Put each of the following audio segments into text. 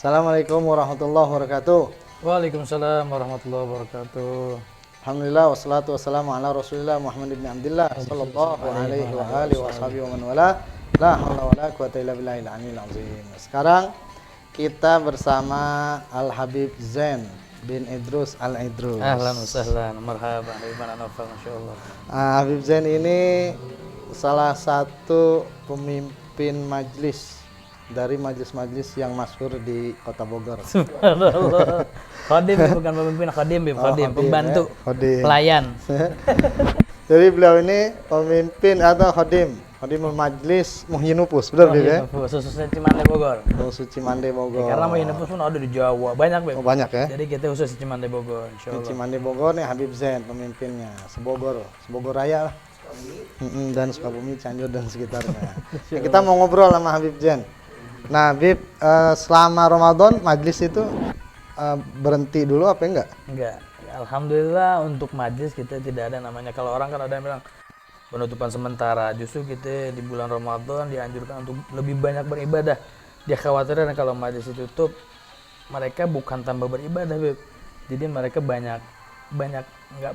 Assalamualaikum warahmatullahi wabarakatuh. Waalaikumsalam warahmatullahi wabarakatuh. Alhamdulillah wassalatu wassalamu ala Rasulillah Muhammad bin Abdullah sallallahu alaihi wa alihi wa sahbihi wa man wala. La haula wala quwata illa billahil aliyil azim. Sekarang kita bersama Al Habib Zain bin Idrus Al Idrus. Ahlan wa sahlan, marhaban, bagaimana Naufal, masyaallah. Habib Zain ini salah satu pemimpin majlis dari majlis-majlis yang masyhur di Kota Bogor. Subhanallah. Khadim bukan pemimpin, khadim, khadim, pembantu, Khadim. pelayan. Jadi beliau ini pemimpin atau khadimul majlis Muhyinupus, benar Bib ya? Khususnya Cimande Bogor. Khusus Cimande Bogor. Karena Muhyinupus pun ada di Jawa, banyak Beb. Oh, banyak ya? Jadi kita khusus di Cimande Bogor, Di insyaallah. Cimande Bogor nih Habib Zain pemimpinnya, Sebogor Raya lah. Dan Sukabumi, Cianjur dan sekitarnya. Nah, kita mau ngobrol sama Habib Zain. Nah, Habib, selama Ramadan majlis itu berhenti dulu apa enggak? Enggak. Alhamdulillah untuk majlis kita tidak ada namanya, kalau orang kan ada yang bilang penutupan sementara. Justru kita di bulan Ramadan dianjurkan untuk lebih banyak beribadah. Dia khawatirkan kalau majlis ditutup mereka bukan tambah beribadah, Beb. Jadi mereka banyak nggak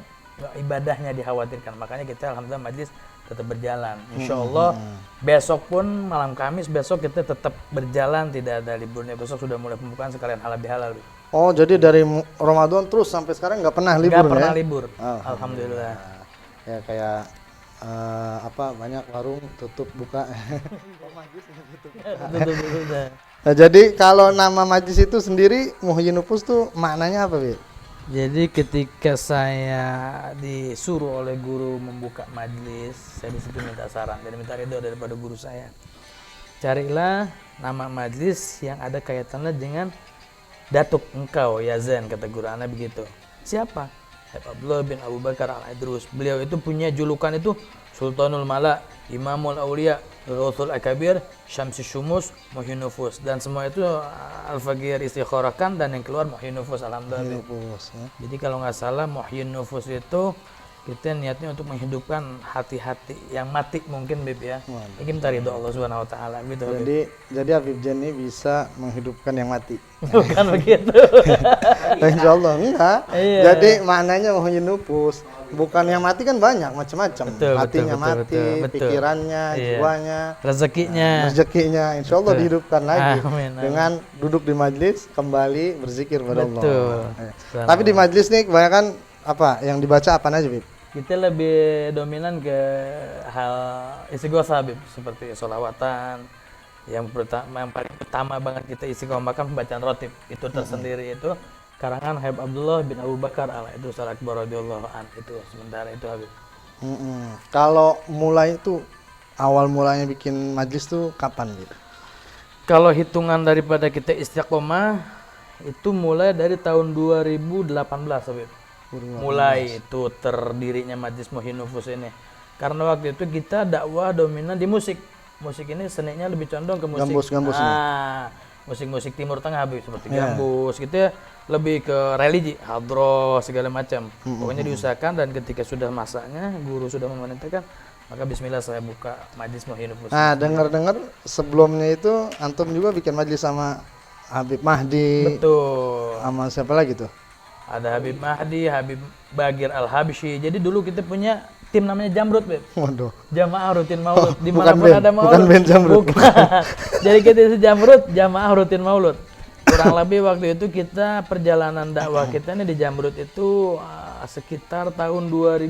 ibadahnya dikhawatirkan. Makanya kita alhamdulillah majlis tetap berjalan. Insya Allah besok pun malam Kamis besok kita tetap berjalan, tidak ada liburnya. Besok sudah mulai pembukaan sekalian halal bihalal. Oh, jadi dari Ramadan terus sampai sekarang nggak pernah libur ya? Nggak pernah libur. Alhamdulillah. Ya kayak banyak warung tutup buka. Nah, jadi kalau nama majlis itu sendiri Muhyinupus tuh maknanya apa, Bi? Jadi ketika saya disuruh oleh guru membuka majlis, saya disitu minta saran dan minta ridho daripada guru saya. Carilah nama majlis yang ada kaitannya dengan datuk engkau ya Zain, kata guru ana begitu. Siapa? Abdullah bin Abu Bakar Al Idrus. Beliau itu punya julukan itu Sultanul Mala, Imamul Aulia, Ghauthul Akabir, Syamsi Syumus, Muhyinupus, dan semua itu Al-Faqir istikharahkan dan yang keluar Muhyinupus, alhamdulillah. Muhyinupus, ya. Jadi kalau nggak salah Muhyinupus itu kita niatnya untuk menghidupkan hati-hati yang mati mungkin, Bib ya. Ini minta ridho Allah Subhanahu wa taala gitu. Jadi Habib Zain ini bisa menghidupkan yang mati. Bukan begitu. Insya Allah enggak. Iya. Jadi maknanya Muhyinupus bukan yang mati kan banyak macam-macam. Hatinya mati, pikirannya, jiwanya, rezekinya, insya Allah dihidupkan lagi. Amin. Dengan duduk di majlis kembali berzikir kepada Allah. Betul. Tapi di majlis nih kebanyakan apa yang dibaca apa aja, Bib? Kita lebih dominan ke hal istighosah, Bib, seperti sholawatan. Yang paling pertama banget kita istiqomahkan pembacaan rotib itu tersendiri, itu karangan Habib Abdullah bin Abu Bakar Al Idrus Al Akbar radhiyallahu an. Itu sementara itu, Habib. Kalau mulai itu awal mulanya bikin majlis tuh kapan, gitu? Kalau hitungan daripada kita istiqomah itu mulai dari tahun 2018, Habib. Mulai itu terdirinya majlis Muhyinupus ini. Karena waktu itu kita dakwah dominan di musik. Musik ini seninya lebih condong ke musik. Gambus. Musik-musik Timur Tengah, Habib, seperti gambus gitu ya. Lebih ke religi, hadroh, segala macam. Pokoknya diusahakan, dan ketika sudah masaknya, guru sudah memerintahkan, maka bismillah saya buka majlis Muhyinupus. Nah, dengar-dengar sebelumnya itu antum juga bikin majlis sama Habib Mahdi. Betul. Sama siapa lagi tuh? Ada Habib Mahdi, Habib Bagir Al-Habsyi. Jadi dulu kita punya tim namanya Jamrut, Beb. Waduh. Jamaah rutin maulud. Oh, Dimanapun ada maulud. Bukan band Jamrut. Bukan. Jadi kita itu Jamrut, jamaah rutin maulud. Kurang lebih waktu itu kita perjalanan dakwah kita ini di Jamrut itu sekitar tahun 2009,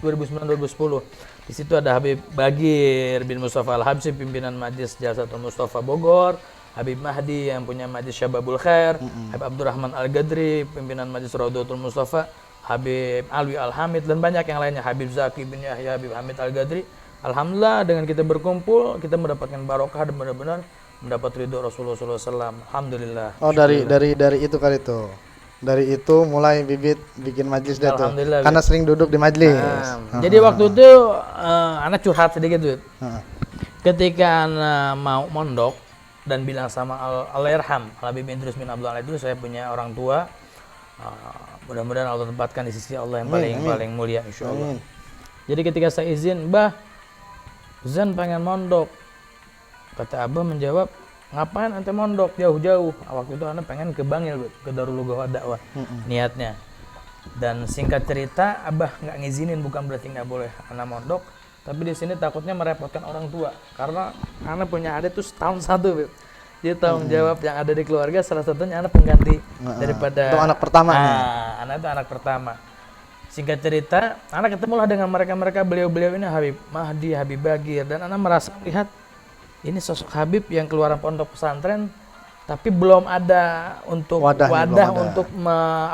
2010. Di situ ada Habib Bagir bin Mustafa Al-Habsyi, pimpinan Majlis Jalsatul Mustafa Bogor. Habib Mahdi yang punya Majlis Syababul Khair, Habib Abdurrahman Al-Gadri, pimpinan Majlis Raudatul Mustafa, Habib Alwi Al-Hamid, dan banyak yang lainnya, Habib Zaki bin Yahya, Habib Hamid Al-Gadri. Alhamdulillah dengan kita berkumpul, kita mendapatkan barokah dan benar-benar mendapat ridho Rasulullah SAW. Alhamdulillah. Oh, dari itu kali itu. Dari itu mulai bibit bikin majlis dah tuh. Karena sering duduk di majlis. Jadi waktu itu anak curhat sedikit, Bib. Ketika anak mau mondok dan bilang sama Al-Irham Habib Idrus bin Abdullah Al Idrus, saya punya orang tua, mudah-mudahan Allah tempatkan di sisi Allah yang paling mulia, insya Allah. Jadi ketika saya izin, Mbah, Zan pengen mondok, kata Abah menjawab, ngapain ente mondok jauh-jauh? Waktu itu ana pengen ke Bangil, Beb, ke Darul Lughah dakwah niatnya. Dan singkat cerita, Abah nggak ngizinin, bukan berarti nggak boleh ana mondok, tapi di sini takutnya merepotkan orang tua karena ana punya adik tuh setahun satu, Beb. Dia tanggung jawab yang ada di keluarga, salah satunya anak pengganti daripada itu anak pertama nih. Anak itu anak pertama. Singkat cerita, anak ketemulah dengan mereka beliau-beliau ini, Habib Mahdi, Habib Bagir, dan anak merasa lihat ini sosok Habib yang keluaran pondok pesantren, tapi belum ada untuk wadah untuk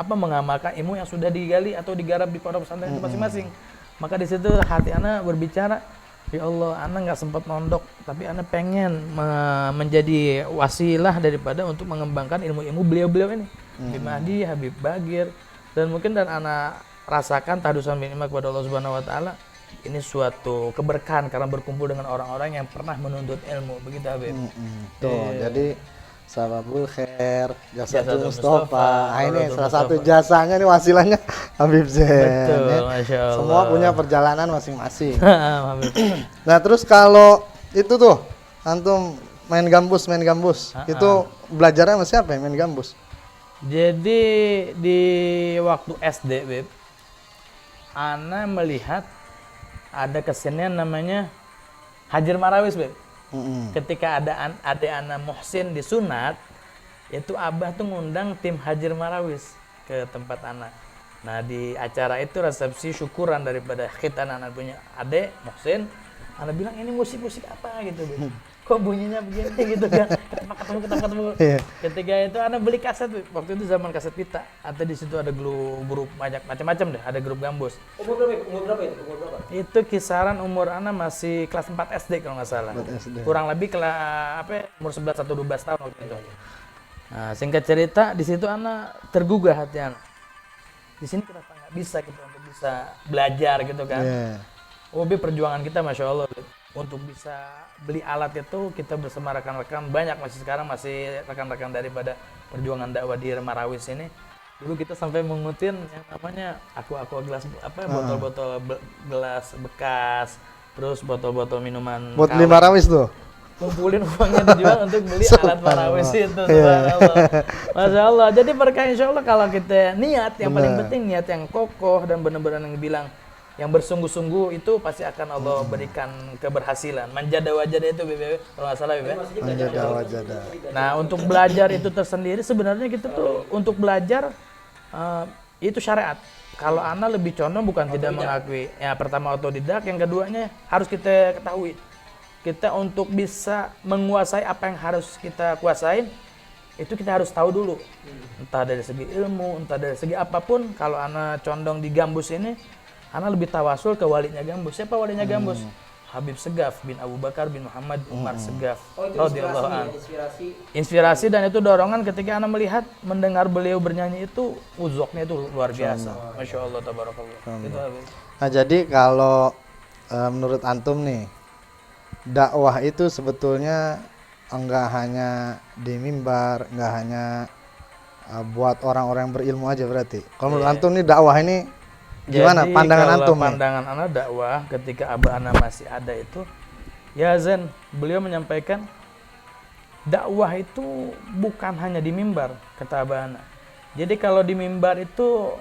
mengamalkan ilmu yang sudah digali atau digarap di pondok pesantren itu masing-masing. Maka di situ hati anak berbicara, ya Allah, anak nggak sempat mondok, tapi anak pengen menjadi wasilah daripada untuk mengembangkan ilmu-ilmu beliau-beliau ini, Habib Mahdi, Habib Bagir, dan mungkin dan anak rasakan tahdusan bin nikmat kepada Allah Subhanahu Wa Taala. Ini suatu keberkahan karena berkumpul dengan orang-orang yang pernah menuntut ilmu, begitu Habib. Tuh, jadi sababul khair, jasatul Mustafa. Nah, ini salah satu jasanya nih, wasilahnya Habib Zain. Betul, Masya Allah. Semua punya perjalanan masing-masing. Nah, terus kalau itu tuh antum main gambus, itu belajarnya sama siapa ya main gambus? Jadi di waktu SD, Beb, ana melihat ada kesenian namanya Hajar Marawis, Beb. Ketika ada adik ana Muhsin disunat, itu Abah tuh ngundang tim Hajar Marawis ke tempat anak. Nah, di acara itu resepsi syukuran daripada khitan anak punya adik Muhsin, anak bilang ini musik-musik apa gitu, Beb. Kok bunyinya begini gitu kan? Ketemu. Ketika itu anak beli kaset, waktu itu zaman kaset pita. Atau di situ ada grup macam-macam deh, ada grup gambus. Umur berapa? Itu kisaran umur anak masih kelas 4 SD kalau nggak salah. Kurang lebih umur 11 atau 12 tahun waktu itu. Nah, singkat cerita di situ anak tergugah hati anak. Di sini kenapa nggak bisa gitu untuk bisa belajar gitu kan? Perjuangan kita Masya Allah, untuk bisa beli alat itu kita bersama rekan-rekan banyak, masih sekarang masih rekan-rekan daripada perjuangan dakwah di Marawis ini. Dulu kita sampai mengutin yang namanya aqua gelas botol-botol gelas bekas, terus botol-botol minuman. Buat beli Marawis tuh. Kumpulin uangnya dijual untuk beli alat Marawis itu. Subhanallah. Masya Allah. Jadi berkah insya Allah kalau kita niat, yang paling penting niat yang kokoh dan benar-benar yang bilang yang bersungguh-sungguh itu pasti akan Allah berikan keberhasilan. Manjada wajada itu BBW kalau nggak salah BBW. Manjada wajada. Nah, untuk belajar itu tersendiri sebenarnya kita tuh untuk belajar itu syariat. Kalau ana lebih condong bukan tidak mengakui. Ya, pertama otodidak, yang keduanya harus kita ketahui. Kita untuk bisa menguasai apa yang harus kita kuasain, itu kita harus tahu dulu. Entah dari segi ilmu, entah dari segi apapun. Kalau ana condong di gambus ini, ana lebih tawasul ke walinya gambus. Siapa walinya gambus? Habib Segaf bin Abu Bakar bin Muhammad Umar Segaf. Radhiyallahu anhu. Inspirasi dan itu dorongan ketika ana melihat, mendengar beliau bernyanyi itu, uzoknya itu luar biasa. Masya Allah, tabarakallah. Itu Habib. Nah, jadi kalau menurut antum nih, dakwah itu sebetulnya enggak hanya di mimbar, enggak hanya buat orang-orang yang berilmu aja berarti. Kalau menurut antum nih dakwah ini gimana? Jadi, pandangan antum? Pandangan anak dakwah ketika abah anak masih ada itu, ya Zen, beliau menyampaikan dakwah itu bukan hanya di mimbar, kata abah anak. Jadi kalau di mimbar itu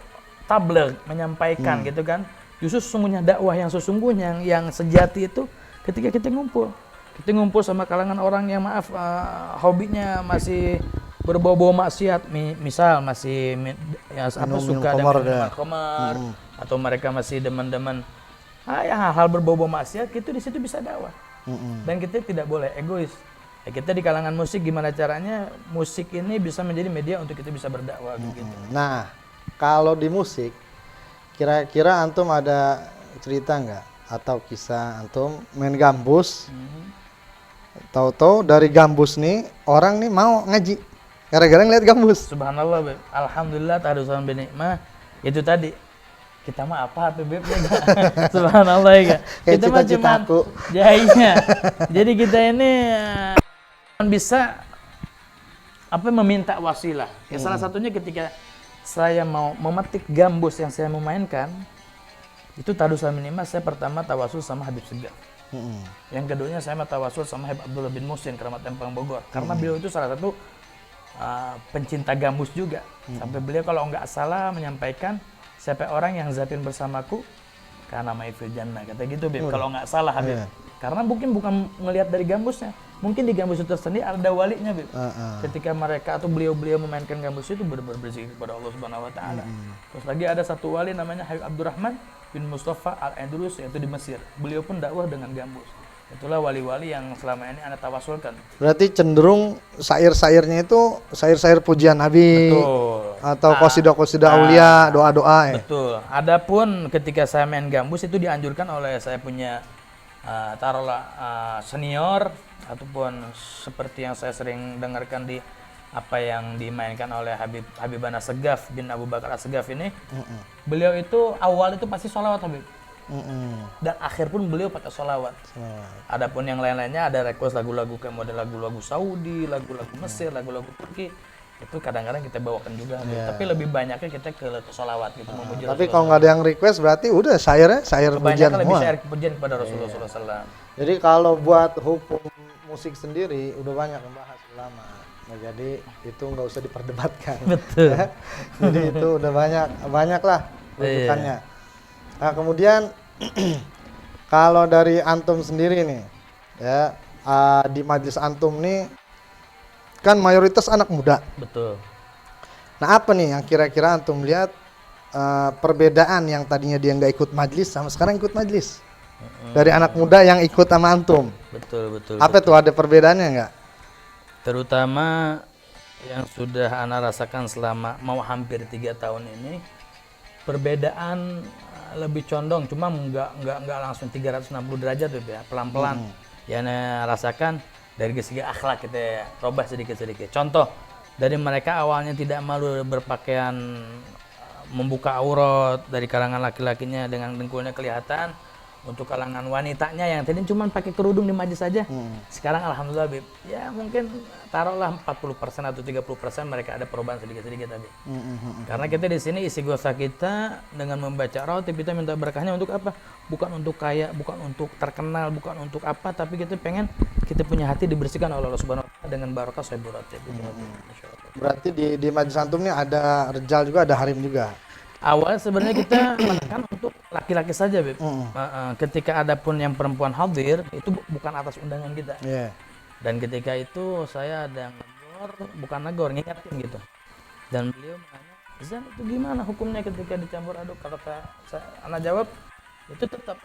tabligh, menyampaikan gitu kan. Justru sesungguhnya dakwah yang sesungguhnya, yang sejati itu ketika kita ngumpul sama kalangan orang yang hobinya masih berbau-bau maksiat, misal masih suka dengan khamar, atau mereka masih demen-demen hal-hal berbau-bau maksiat, itu di situ bisa dakwah. Dan kita tidak boleh egois. Ya, kita di kalangan musik gimana caranya musik ini bisa menjadi media untuk kita bisa berdakwah gitu. Nah, kalau di musik kira-kira antum ada cerita nggak atau kisah antum main gambus, tahu-tahu dari gambus nih orang nih mau ngaji gara-gara ngeliat gambus. Subhanallah, Beb. Alhamdulillah tahdusan binikmah itu tadi. Kita mah apa Beb? Subhanallah ya. Kita mah cuma jahilnya. Jadi kita ini bisa meminta wasilah. Ya, salah satunya ketika saya mau memetik gambus yang saya mau mainkan, itu tahdusan binikmah saya pertama tawasul sama Habib Segaf. Yang keduanya saya tawasul sama Habib Abdullah bin Muhsin, Keramat Empang Bogor. Karena beliau itu salah satu pencinta gambus juga. Sampai beliau kalau nggak salah menyampaikan, siapa orang yang zatin bersamaku karena maifil jannah, kata gitu Bib. Kalau nggak salah Habib. Karena mungkin bukan ngelihat dari gambusnya, mungkin di gambus itu tersendiri ada walinya Bib. Ketika mereka atau beliau-beliau memainkan gambus itu benar-benar berzikir kepada Allah Subhanahu Wa Taala. Terus lagi ada satu wali namanya Habib Abdurrahman bin Mustafa Al-Andalus, yaitu di Mesir. Beliau pun dakwah dengan gambus. Itulah wali-wali yang selama ini Anda tawasulkan. Berarti cenderung syair-syairnya itu syair-syair pujian Nabi. Betul. Atau qasidah-qasidah aulia, doa-doa ya. Betul. Adapun ketika saya main gambus itu dianjurkan oleh saya punya senior ataupun seperti yang saya sering dengarkan di apa yang dimainkan oleh Habibana Segaf bin Abu Bakar As-Segaf ini. Beliau itu awal itu pasti sholawat Habib. Dan akhir pun beliau pakai sholawat. Adapun yang lain-lainnya ada request lagu-lagu kayak model lagu-lagu Saudi, lagu-lagu Mesir, lagu-lagu Turki. Itu kadang-kadang kita bawakan juga. Tapi lebih banyaknya kita ke sholawat gitu, memuji. Tapi kalau nggak ada yang request berarti udah syair pujian lebih semua. syair pujian kepada Rasulullah SAW. Jadi kalau buat hukum musik sendiri udah banyak yang bahas ulama. Nah, jadi itu nggak usah diperdebatkan. Betul. Jadi itu udah banyak lah rujukannya. Nah, kemudian kalau dari antum sendiri nih, ya di majelis antum nih kan mayoritas anak muda. Betul. Nah, apa nih yang kira-kira antum lihat perbedaan yang tadinya dia nggak ikut majelis sama sekarang ikut majelis dari anak muda yang ikut sama antum? Betul. Apa tuh, ada perbedaannya nggak? Terutama yang sudah ana rasakan selama mau hampir 3 tahun ini, perbedaan lebih condong, cuma nggak langsung 360 derajat tuh ya, pelan-pelan. Yang ana rasakan dari segi akhlak kita robah sedikit-sedikit. Contoh, dari mereka awalnya tidak malu berpakaian membuka aurat dari kalangan laki-lakinya dengan dengkulnya kelihatan, untuk kalangan wanitanya yang tadi cuma pakai kerudung di majlis saja. Sekarang alhamdulillah Bib, ya mungkin taruhlah 40% atau 30% mereka ada perubahan sedikit-sedikit tadi. Karena kita di sini isi gosah kita dengan membaca rawatib, kita minta berkahnya untuk apa? Bukan untuk kaya, bukan untuk terkenal, bukan untuk apa, tapi kita pengen kita punya hati dibersihkan oleh Allah Subhanahu wa taala dengan barokah sahibul rawatib. Berarti di majelis antum ini ada rijal juga, ada harim juga. Awal sebenarnya kita menekan untuk laki-laki saja, Beb. Ketika ada pun yang perempuan hadir, itu bukan atas undangan kita. Dan ketika itu saya ada negor, ngingetin gitu. Dan beliau menanya, Zan itu gimana hukumnya ketika dicampur aduk? Kalau anak jawab, itu tetap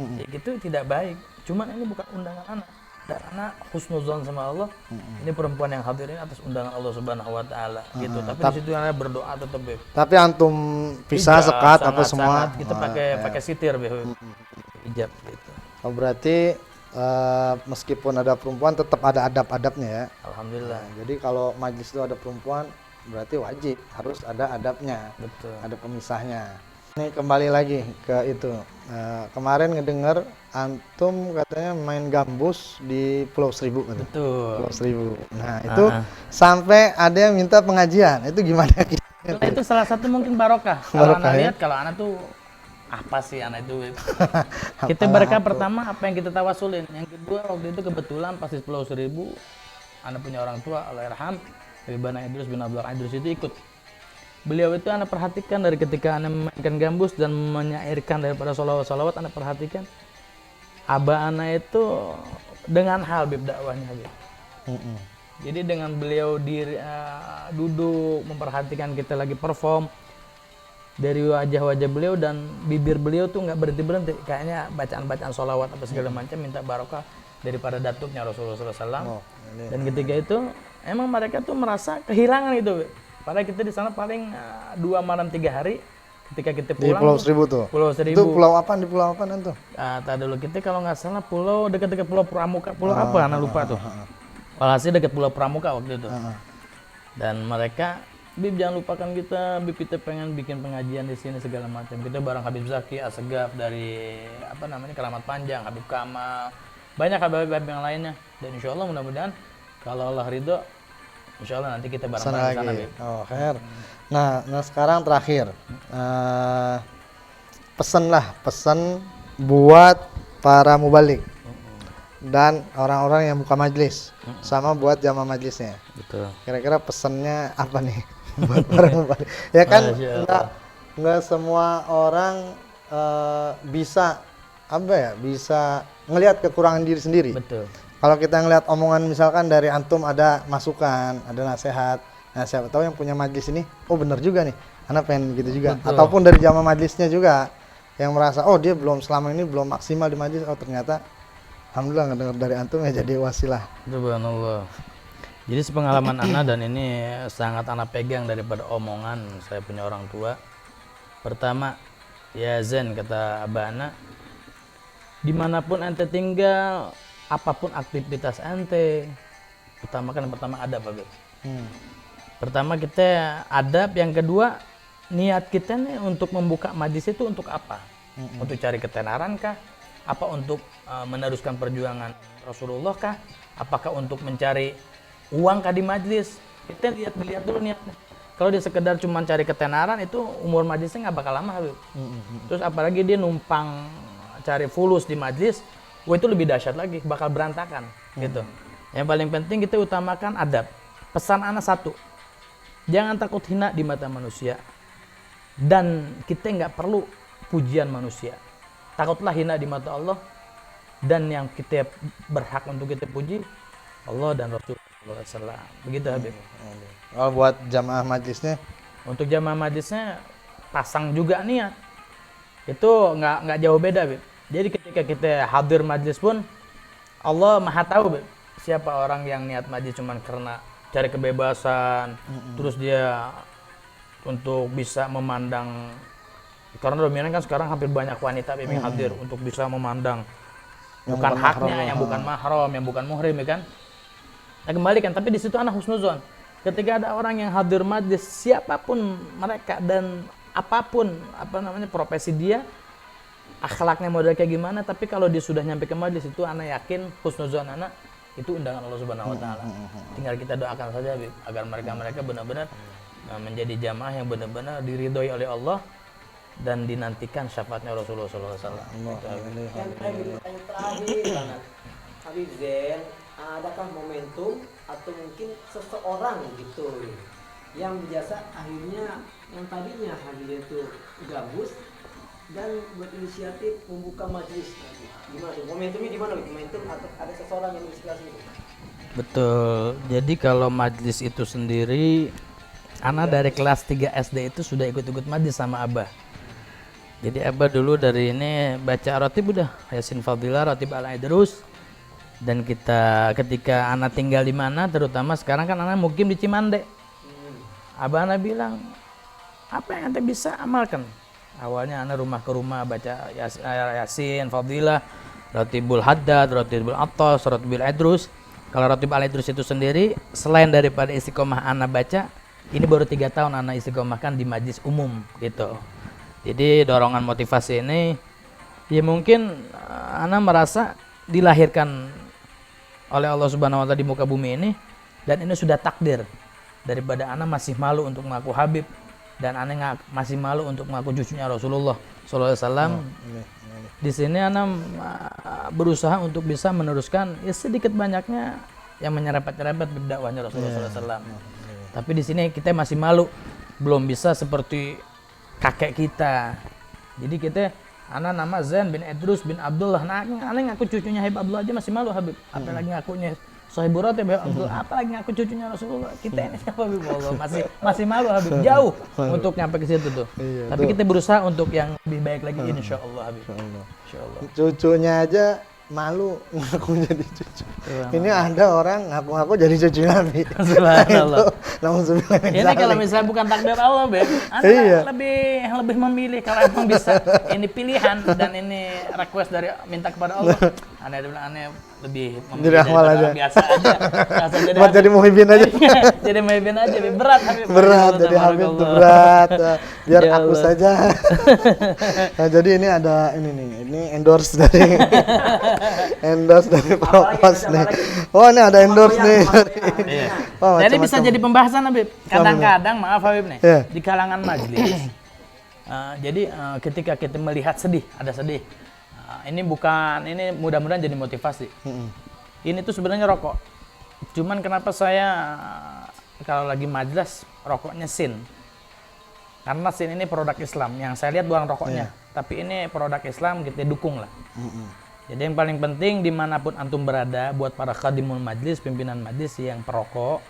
ya gitu tidak baik. Cuman ini bukan undangan anak. Dan anak husnuzon sama Allah, ini perempuan yang hadir ini atas undangan Allah Subhanahu wa taala gitu. Tapi di situ anak berdoa tetap, Beb. Tapi antum pisah sekat apa semua? Kita pakai sitir, Beb. Hijab gitu. Oh, berarti meskipun ada perempuan tetap ada adab-adabnya ya. Alhamdulillah. Jadi kalau majlis itu ada perempuan berarti wajib harus ada adabnya. Betul. Ada pemisahnya. Ini kembali lagi ke itu. Kemarin ngedengar antum katanya main gambus di Pulau Seribu katanya. Betul. Pulau Seribu. Nah, itu sampai ada yang minta pengajian. Itu gimana? Itu salah satu mungkin barokah. Kalau anak lihat, kalau anak tuh apa sih anak itu? Kita berkah pertama apa yang kita tawasulin. Yang kedua waktu itu kebetulan pas di Pulau Seribu, anak punya orang tua Allahyarham, Ibn Idrus bin Abdul Idrus itu ikut. Beliau itu anak perhatikan dari ketika anak memainkan gambus dan menyairkan daripada sholawat-sholawat, anak perhatikan abah anak itu dengan hal Bib dakwahnya Bib. Jadi dengan beliau duduk memperhatikan kita lagi perform, dari wajah-wajah beliau dan bibir beliau tuh nggak berhenti-berhenti, kayaknya bacaan-bacaan sholawat apa segala macam minta barokah daripada datuknya Rasulullah SAW. Dan ketika itu emang mereka tuh merasa kehilangan itu Bib. Padahal kita di sana paling 2 malam 3 hari. Ketika kita pulang di Pulau Seribu tuh. Pulau Seribu. Itu pulau apa? Di pulau apa nanti? Tadi dulu kita kalau nggak salah pulau dekat-dekat Pulau Pramuka. Pulau apa? Anak lupa tuh. Walhasil dekat Pulau Pramuka waktu itu. Dan mereka, Bib jangan lupakan kita. Bib kita pengen bikin pengajian di sini segala macam. Kita bareng Habib Zaki, As-Segaf dari Keramat Panjang, Habib Kamal, banyak Habib yang lainnya. Dan insya Allah mudah-mudahan kalau Allah ridho, insya Allah nanti kita bareng-bareng di sana, Bib. Oh, khair. Nah sekarang terakhir, pesan buat para mubalik. dan orang-orang yang buka majlis, sama buat jamaah majlisnya. Betul. Kira-kira pesannya apa nih buat orang ya kan nggak semua orang bisa bisa ngelihat kekurangan diri sendiri. Betul. Kalau kita ngelihat omongan misalkan dari antum ada masukan, ada nasihat, nah siapa tahu yang punya majlis ini, oh benar juga nih, anak pengen gitu juga. Betul. Ataupun dari jamaah majlisnya juga yang merasa oh dia selama ini belum maksimal di majlis, oh ternyata alhamdulillah ngedengar dari antum ya jadi wasilah. Subhanallah. Jadi sepengalaman Ana dan ini sangat Ana pegang daripada omongan saya punya orang tua. Pertama, ya Zen kata Abah Ana, dimanapun ente tinggal, apapun aktivitas ente, utamakan yang pertama adab, Habib. Pertama kita adab, yang kedua niat kita nih untuk membuka majlis itu untuk apa? Untuk cari ketenaran kah? Apa untuk meneruskan perjuangan Rasulullah kah? Apakah untuk mencari uang kah di majlis? Kita lihat dulu niatnya. Kalau dia sekedar cuma cari ketenaran, itu umur majlisnya nggak bakal lama, Habib. Terus apalagi dia numpang cari fulus di majlis, wah itu lebih dahsyat lagi, bakal berantakan gitu. Yang paling penting kita utamakan adab. Pesan Ana satu, jangan takut hina di mata manusia, dan kita nggak perlu pujian manusia. Takutlah hina di mata Allah, dan yang kita berhak untuk kita puji Allah dan Rasulullah SAW. Begitu, Habib. Kalau buat jamaah majlisnya, Untuk jamaah majlisnya pasang juga niat. Itu nggak jauh beda, Habib. Jadi ketika kita hadir majlis pun Allah Maha tahu, Habib, siapa orang yang niat majlis cuman karena cari kebebasan, terus dia untuk bisa memandang, karena dominan kan sekarang hampir banyak wanita yang hadir untuk bisa memandang Yang bukan bukan haknya, mahram, yang bukan mahram, yang bukan muhrim, ya kan? Nah, kembali kan, tapi di situ ana husnuzon. Ketika ada orang yang hadir majlis, siapapun mereka dan apapun profesi dia, akhlaknya model kayak gimana, tapi kalau dia sudah nyampe ke majlis itu ana yakin husnuzon ana itu undangan Allah Subhanahu wa taala. Tinggal kita doakan saja, Habib, agar mereka benar-benar menjadi jamaah yang benar-benar diridhoi oleh Allah dan dinantikan syafaatnya Rasulullah SAW. Yang terakhir banget, Habib Zen, adakah momentum atau mungkin seseorang gitu yang biasa akhirnya yang tadinya Habib itu gabus dan berinisiatif membuka majelis? Gimana tuh? Momentumnya di mana? Momentum atau ada seseorang yang menginspirasi itu? Betul. Jadi kalau majlis itu sendiri, ana dari kelas 3 SD itu sudah ikut-ikut majlis sama Abah. Jadi Abah dulu dari ini baca ratib udah Yasin Fadilah, ratib Al-Idrus. Dan kita ketika ana tinggal di mana, terutama sekarang kan ana mukim di Cimande. Abah ana bilang, apa yang anda bisa amalkan? Awalnya ana rumah ke rumah baca Yasin Fadilah, ratibul Haddad, ratibul Attas, ratibul Idrus. Kalau ratib Al-Idrus itu sendiri, selain daripada istiqomah ana baca, ini baru 3 tahun ana istiqomahkan di majlis umum gitu. Jadi dorongan motivasi ini, ya mungkin ana merasa dilahirkan oleh Allah Subhanahu wa taala di muka bumi ini, dan ini sudah takdir daripada ana masih malu untuk mengaku Habib, dan ana masih malu untuk mengaku cucunya Rasulullah sallallahu alaihi wasallam. Di sini ana berusaha untuk bisa meneruskan ya sedikit banyaknya yang menyerempet-nyerempet dakwahnya Rasulullah sallallahu alaihi wasallam. Tapi di sini kita masih malu, belum bisa seperti kakek kita. Jadi kita ana nama Zain bin Idrus bin Abdullah. Nah, ana ngaku cucunya Habib Abdullah aja masih malu, Habib. Apalagi ngakunya Sahibul Ratib Habib Abdullah, apalagi ngaku cucunya Rasulullah. Kita ini siapa, Habib? Allah masih malu, Habib. Jauh untuk nyampe ke situ tuh. Iya, tapi kita berusaha untuk yang lebih baik lagi, insyaallah, Habib. Insyaallah. Cucunya aja malu ngaku jadi cucu. Ini ada orang ngaku-ngaku jadi cucu Nabi. Subhanallah. Ini kalau misalnya bukan takdir Allah, Beb, Anda lebih memilih kalau emang bisa. Ini pilihan dan ini request dari minta kepada Allah. Anda bilang aneh lebih memilih aja. Biasa aja. Buat jadi muhibin aja. Jadi muhibin aja, Beb. Berat, Habib. Berat jadi Habib tuh berat. Biar Ya aku Allah. saja. Nah, jadi ini ada ini endorse dari Propos nih. Oh, ini ada endorse nih. Iya. Oh, Jadi bisa macam-macam. jadi pembahasan, Habib. Kadang-kadang maaf, Habib nih, Iya. di kalangan majlis. Jadi ketika kita melihat sedih, ada sedih. ini mudah-mudahan jadi motivasi. Ini tuh sebenarnya rokok. Cuman kenapa saya kalau lagi majelis rokoknya Sin? Karena Sin ini produk Islam. Yang saya lihat bukan rokoknya, tapi ini produk Islam, kita dukung lah. Jadi yang paling penting dimanapun antum berada, buat para khadimul majlis, pimpinan majlis yang perokok,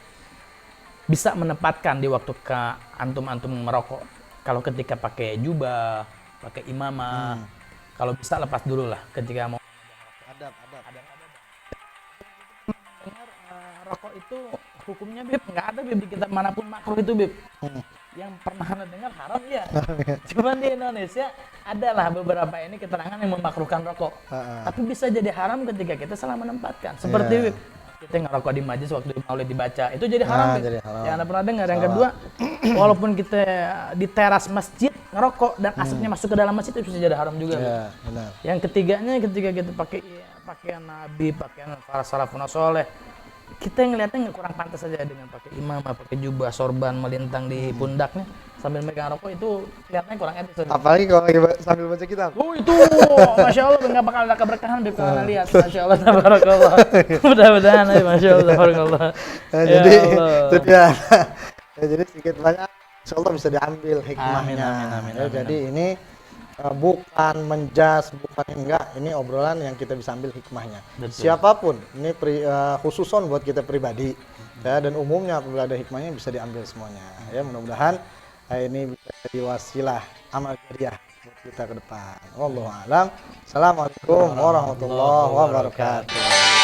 bisa menempatkan di waktu antum merokok. Kalau ketika pakai jubah, pakai imamah, kalau bisa lepas dulu lah ketika mau. Adab. Dengar rokok itu hukumnya Bib, nggak ada Bib di kitab manapun makruh itu Bib. Yang pernah anda dengar haram ya. Cuman di Indonesia adalah beberapa ini keterangan yang memakruhkan rokok. Tapi bisa jadi haram ketika kita salah menempatkan. Seperti kita ngerokok di majlis waktu maulid dibaca, itu jadi haram. Jadi haram. Yang anda pernah dengar. Yang kedua, walaupun kita di teras masjid ngerokok dan asapnya masuk ke dalam masjid, itu bisa jadi haram juga. Benar. Yang ketiganya ketika kita pakai pakaian Nabi, pakaian para salafun soleh, kita ngeliatnya kurang pantas saja dengan pakai imamah, pakai jubah, sorban melintang di pundaknya sambil megang rokok, itu kelihatannya kurang etis. Apalagi kalau lagi sambil baca kitab. Oh itu, masya Allah nggak bakal ada keberkahan deh kalau anda lihat. Masya Allah, tabarakallah. Mudah-mudahan, masya Allah, tabarakallah. Jadi itu dia. Jadi sedikit banyak, insya Allah bisa diambil hikmahnya. Amin. Jadi ini bukan menjas, bukan enggak, ini obrolan yang kita bisa ambil hikmahnya. Betul. Siapapun, ini khususon buat kita pribadi, ya, dan umumnya apabila ada hikmahnya bisa diambil semuanya. Ya, mudah-mudahan ini bisa jadi wasilah amal jariah buat kita ke depan. Wallahu a'lam. Assalamualaikum warahmatullahi wabarakatuh.